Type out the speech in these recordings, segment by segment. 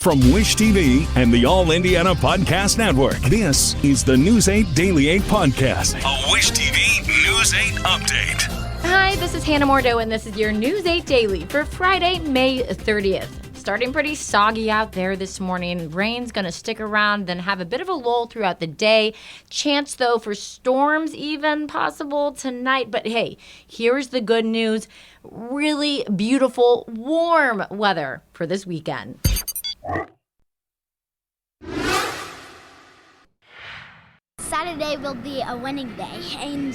From Wish TV and the All Indiana Podcast Network, this is the News 8 Daily 8 Podcast, a Wish TV News 8 update. Hi, this is Hannah Mordo, and this is your News 8 Daily for Friday, May 30th. Starting pretty soggy out there this morning. Rain's going to stick around, then have a bit of a lull throughout the day. Chance, though, for storms even possible tonight. But hey, here's the good news. Really beautiful, warm weather for this weekend. Saturday will be a winning day, and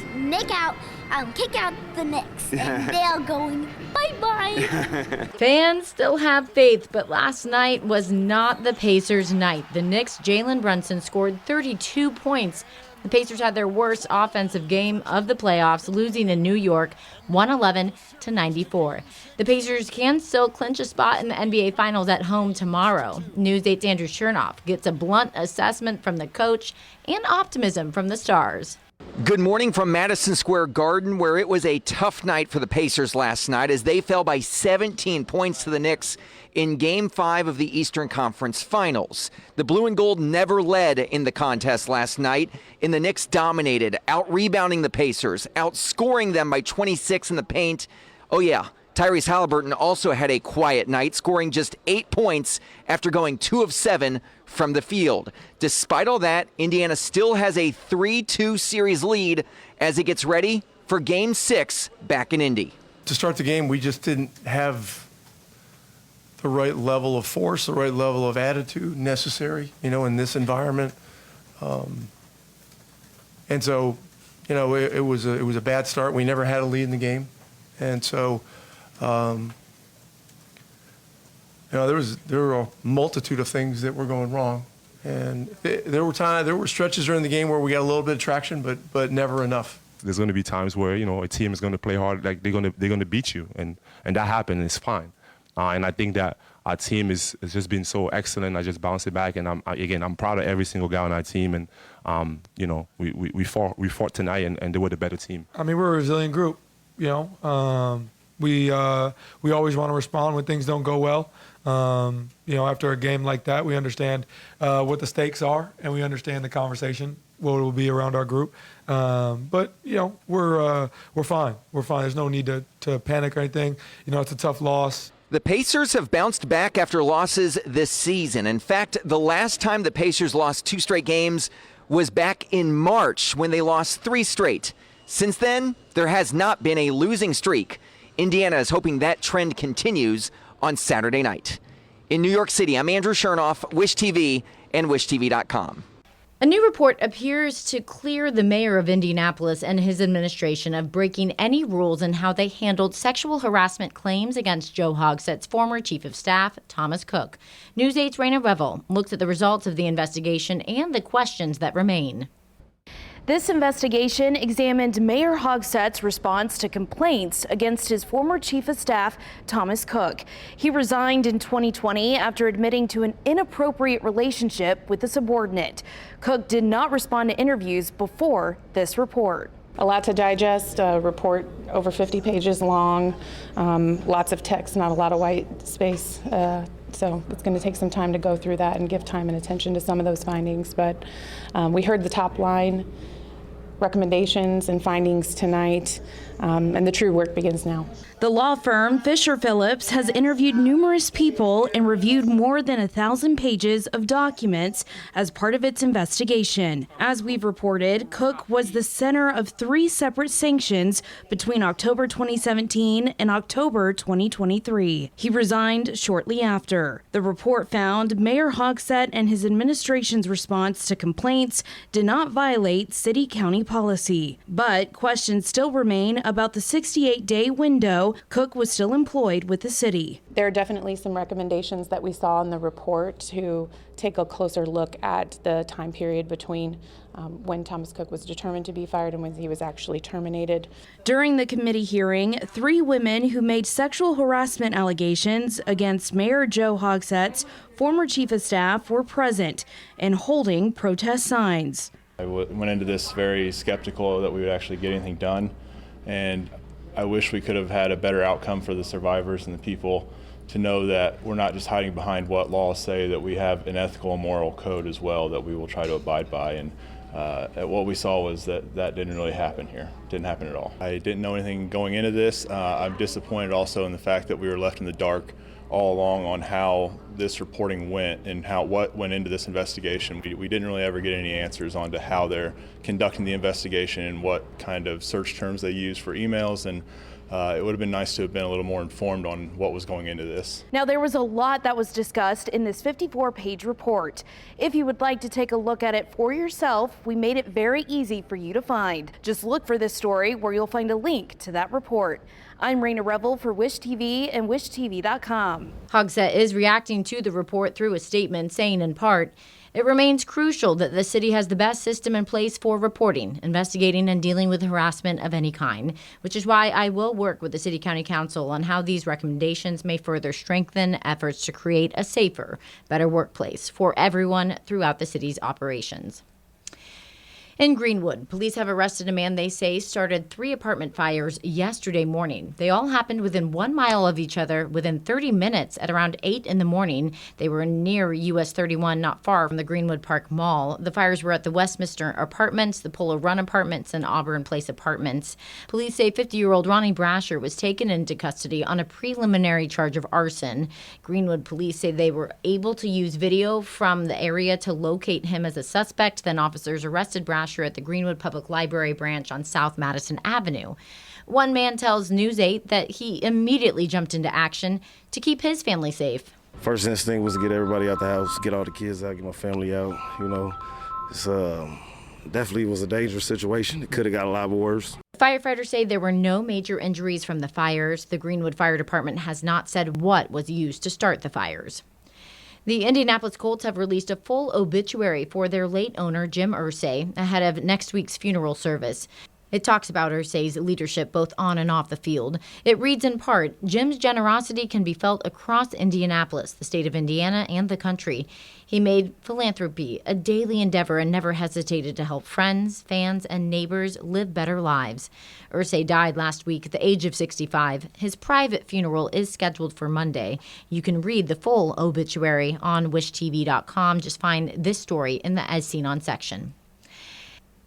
kick out the Knicks, and they're going bye-bye. Fans still have faith, but last night was not the Pacers' night. The Knicks' Jalen Brunson scored 32 points. The Pacers had their worst offensive game of the playoffs, losing in New York 111-94. The Pacers can still clinch a spot in the NBA Finals at home tomorrow. News 8's Andrew Chernoff gets a blunt assessment from the coach and optimism from the Stars. Good morning from Madison Square Garden, where it was a tough night for the Pacers last night as they fell by 17 points to the Knicks in Game 5 of the Eastern Conference Finals. The blue and gold never led in the contest last night, and the Knicks dominated, out-rebounding the Pacers, outscoring them by 26 in the paint. Oh yeah, Tyrese Halliburton also had a quiet night, scoring just 8 points after going 2 of 7 from the field. Despite all that, Indiana still has a 3-2 series lead as it gets ready for Game 6 back in Indy. To start the game, we just didn't have the right level of force, the right level of attitude necessary, in this environment. And so, it was a bad start. We never had a lead in the game. And so, there were a multitude of things that were going wrong, and there were stretches during the game where we got a little bit of traction, but never enough. There's going to be times where a team is going to play hard, like they're going to beat you, and that happened. And it's fine, and I think that our team has just been so excellent. I just bounced it back, and I'm proud of every single guy on our team, and we fought tonight, and they were the better team. I mean, we're a resilient group, We always want to respond when things don't go well. After a game like that, we understand what the stakes are, and we understand the conversation, what it will be around our group. But we're fine. We're fine. There's no need to panic or anything. It's a tough loss. The Pacers have bounced back after losses this season. In fact, the last time the Pacers lost 2 straight games was back in March when they lost 3 straight. Since then, there has not been a losing streak. Indiana is hoping that trend continues on Saturday night. In New York City, I'm Andrew Chernoff, Wish TV and WishTV.com. A new report appears to clear the mayor of Indianapolis and his administration of breaking any rules in how they handled sexual harassment claims against Joe Hogsett's former chief of staff, Thomas Cook. News 8's Raina Revel looks at the results of the investigation and the questions that remain. This investigation examined Mayor Hogsett's response to complaints against his former chief of staff, Thomas Cook. He resigned in 2020 after admitting to an inappropriate relationship with a subordinate. Cook did not respond to interviews before this report. A lot to digest, a report over 50 pages long, lots of text, not a lot of white space. So it's going to take some time to go through that and give time and attention to some of those findings. But we heard the top line recommendations and findings tonight, and the true work begins now. The law firm Fisher Phillips has interviewed numerous people and reviewed more than 1,000 pages of documents as part of its investigation. As we've reported, Cook was the center of 3 separate sanctions between October 2017 and October 2023. He resigned shortly after. The report found Mayor Hogsett and his administration's response to complaints did not violate city-county policy. But questions still remain about the 68-day window Cook was still employed with the city. There are definitely some recommendations that we saw in the report to take a closer look at the time period between when Thomas Cook was determined to be fired and when he was actually terminated. During the committee hearing, 3 women who made sexual harassment allegations against Mayor Joe Hogsett's former chief of staff were present and holding protest signs. I went into this very skeptical that we would actually get anything done, and I wish we could have had a better outcome for the survivors and the people to know that we're not just hiding behind what laws say, that we have an ethical and moral code as well that we will try to abide by. And what we saw was that didn't really happen here. Didn't happen at all. I didn't know anything going into this. I'm disappointed also in the fact that we were left in the dark all along on how this reporting went and what went into this investigation. We didn't really ever get any answers on to how they're conducting the investigation and what kind of search terms they use for emails, and it would have been nice to have been a little more informed on what was going into this. Now, there was a lot that was discussed in this 54-page report. If you would like to take a look at it for yourself, we made it very easy for you to find. Just look for this story where you'll find a link to that report. I'm Raina Revel for Wish TV and WishTV.com. Hogsett is reacting to the report through a statement saying, in part, "It remains crucial that the city has the best system in place for reporting, investigating, and dealing with harassment of any kind, which is why I will work with the City County Council on how these recommendations may further strengthen efforts to create a safer, better workplace for everyone throughout the city's operations." In Greenwood, police have arrested a man they say started 3 apartment fires yesterday morning. They all happened within 1 mile of each other within 30 minutes at around 8 in the morning. They were near US 31, not far from the Greenwood Park Mall. The fires were at the Westminster Apartments, the Polo Run Apartments, and Auburn Place Apartments. Police say 50-year-old Ronnie Brasher was taken into custody on a preliminary charge of arson. Greenwood police say they were able to use video from the area to locate him as a suspect. Then officers arrested Brasher at the Greenwood Public Library branch on South Madison Avenue. One man tells News 8 that he immediately jumped into action to keep his family safe. First instinct was to get everybody out the house, get all the kids out, get my family out. You know, it's definitely was a dangerous situation. It could have got a lot worse. Firefighters say there were no major injuries from the fires. The Greenwood Fire Department has not said what was used to start the fires. The Indianapolis Colts have released a full obituary for their late owner, Jim Irsay, ahead of next week's funeral service. It talks about Irsay's leadership both on and off the field. It reads in part, "Jim's generosity can be felt across Indianapolis, the state of Indiana, and the country. He made philanthropy a daily endeavor and never hesitated to help friends, fans, and neighbors live better lives." Irsay died last week at the age of 65. His private funeral is scheduled for Monday. You can read the full obituary on WishTV.com. Just find this story in the As Seen On section.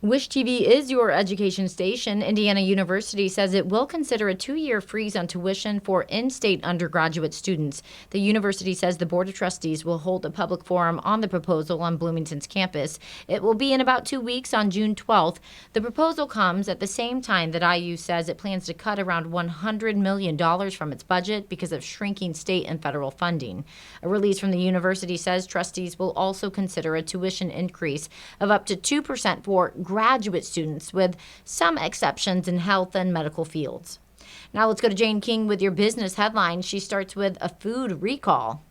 Wish TV is your education station. Indiana University says it will consider a 2-year freeze on tuition for in-state undergraduate students. The university says the Board of Trustees will hold a public forum on the proposal on Bloomington's campus. It will be in about 2 weeks on June 12th. The proposal comes at the same time that IU says it plans to cut around $100 million from its budget because of shrinking state and federal funding. A release from the university says trustees will also consider a tuition increase of up to 2% for graduate students, with some exceptions in health and medical fields. Now let's go to Jane King with your business headline. She starts with a food recall.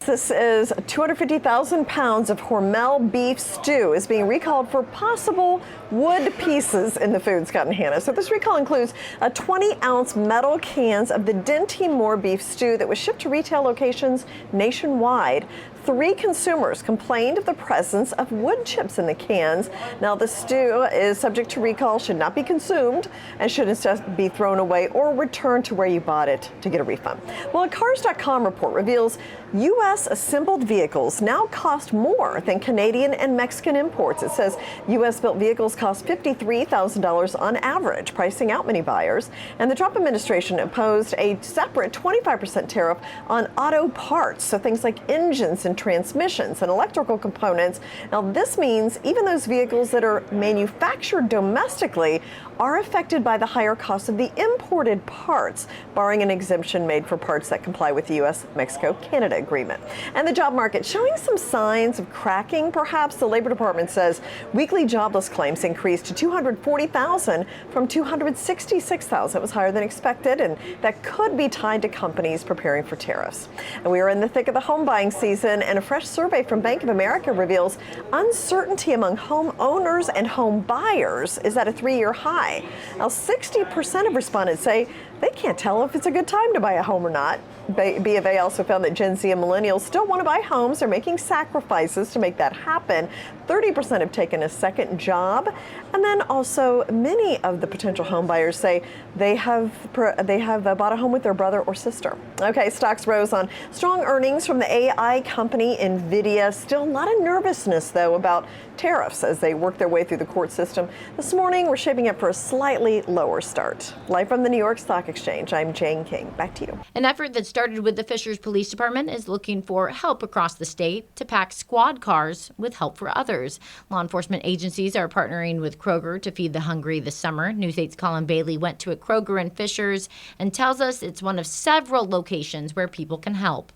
This is 250,000 pounds of Hormel beef stew is being recalled for possible wood pieces in the food, Scott and Hannah. So this recall includes 20-ounce metal cans of the Dinty Moore beef stew that was shipped to retail locations nationwide. 3 consumers complained of the presence of wood chips in the cans. Now, the stew is subject to recall, should not be consumed, and should instead be thrown away or returned to where you bought it to get a refund. Well, a Cars.com report reveals U.S. assembled vehicles now cost more than Canadian and Mexican imports. It says U.S. built vehicles cost $53,000 on average, pricing out many buyers. And the Trump administration imposed a separate 25% tariff on auto parts, so things like engines and transmissions and electrical components. Now, this means even those vehicles that are manufactured domestically are affected by the higher cost of the imported parts, barring an exemption made for parts that comply with the U.S.-Mexico-Canada agreement. And the job market showing some signs of cracking, perhaps. The Labor Department says weekly jobless claims increased to 240,000 from 266,000. It was higher than expected, and that could be tied to companies preparing for tariffs. And we are in the thick of the home buying season, and a fresh survey from Bank of America reveals uncertainty among home owners and home buyers is at a 3-year high. Now, 60% of respondents say they can't tell if it's a good time to buy a home or not. B of A also found that Gen Z and millennials still want to buy homes. They're making sacrifices to make that happen. 30% have taken a second job. And then also many of the potential home buyers say they have bought a home with their brother or sister. Okay, stocks rose on strong earnings from the AI company NVIDIA. Still a lot of nervousness, though, about tariffs as they work their way through the court system. This morning, we're shaping up for a slightly lower start. Live from the New York Stock Exchange, I'm Jane King. Back to you. An effort that started with the Fishers Police Department is looking for help across the state to pack squad cars with help for others. Law enforcement agencies are partnering with Kroger to feed the hungry this summer. News 8's Colin Bailey went to a Kroger in Fishers and tells us it's one of several locations where people can help.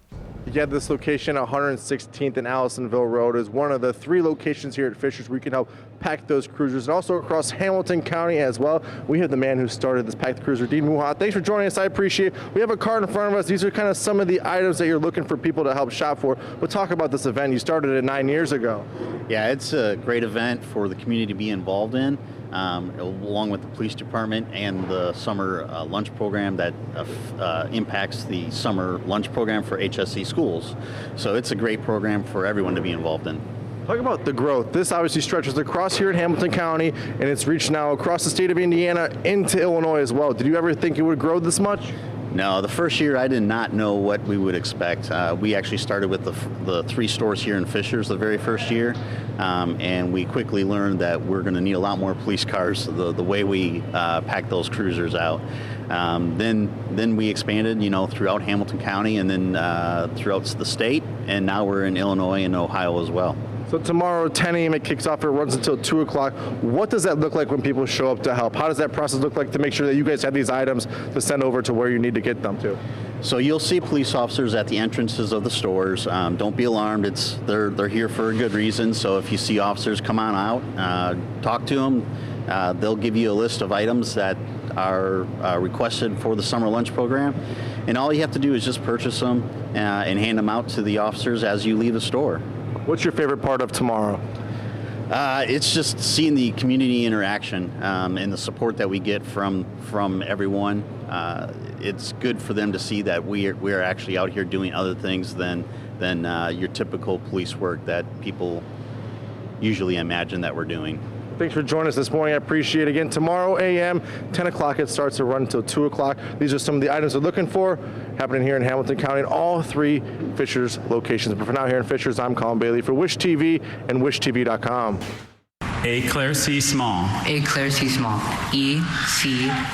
You have this location at 116th and Allisonville Road is one of the 3 locations here at Fishers where you can help pack those cruisers, and also across Hamilton County as well. We have the man who started this packed cruiser, Dean Muha. Thanks for joining us. I appreciate it. We have a card in front of us. These are kind of some of the items that you're looking for people to help shop for. We'll talk about this event. You started it 9 years ago. Yeah, it's a great event for the community to be involved in, along with the police department and the summer lunch program that impacts the summer lunch program for HSC schools. So it's a great program for everyone to be involved in. Talk about the growth. This obviously stretches across here in Hamilton County, and it's reached now across the state of Indiana into Illinois as well. Did you ever think it would grow this much? No, the first year I did not know what we would expect. We actually started with the 3 stores here in Fishers the very first year, and we quickly learned that we're going to need a lot more police cars the way we pack those cruisers out. Then we expanded, throughout Hamilton County and then throughout the state, and now we're in Illinois and Ohio as well. So tomorrow, 10 a.m. it kicks off. It runs until 2 o'clock. What does that look like when people show up to help? How does that process look like to make sure that you guys have these items to send over to where you need to get them to? So you'll see police officers at the entrances of the stores. Don't be alarmed. They're here for a good reason. So if you see officers, come on out, talk to them. They'll give you a list of items that are requested for the summer lunch program. And all you have to do is just purchase them and hand them out to the officers as you leave the store. What's your favorite part of tomorrow? It's just seeing the community interaction and the support that we get from everyone. It's good for them to see that we are actually out here doing other things than your typical police work that people usually imagine that we're doing. Thanks for joining us this morning. I appreciate it. Again, tomorrow a.m., 10 o'clock, it starts to run until 2 o'clock. These are some of the items we're looking for happening here in Hamilton County in all 3 Fishers locations. But for now, here in Fishers, I'm Colin Bailey for Wish TV and WishTV.com. Eclairci small. Eclairci small. ECLAIRCISSEMENT.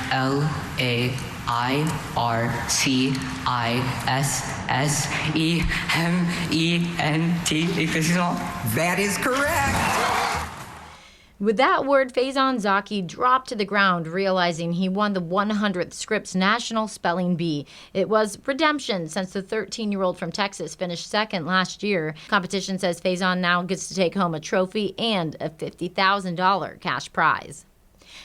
Eclairci small. That is correct. With that word, Faison Zaki dropped to the ground, realizing he won the 100th Scripps National Spelling Bee. It was redemption since the 13-year-old from Texas finished second last year. Competition says Faison now gets to take home a trophy and a $50,000 cash prize.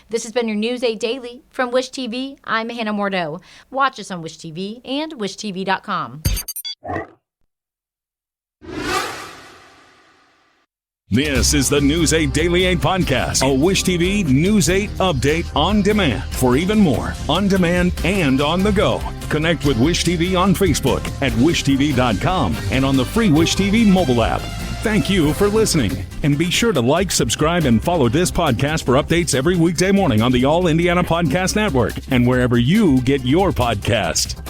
This has been your News 8 Daily from Wish TV. I'm Hannah Mordeau. Watch us on Wish TV and WishTV.com. This is the News 8 Daily 8 podcast, a Wish TV News 8 update on demand. For even more, on demand and on the go. Connect with Wish TV on Facebook at WishTV.com and on the free Wish TV mobile app. Thank you for listening. And be sure to like, subscribe, and follow this podcast for updates every weekday morning on the All Indiana Podcast Network and wherever you get your podcast.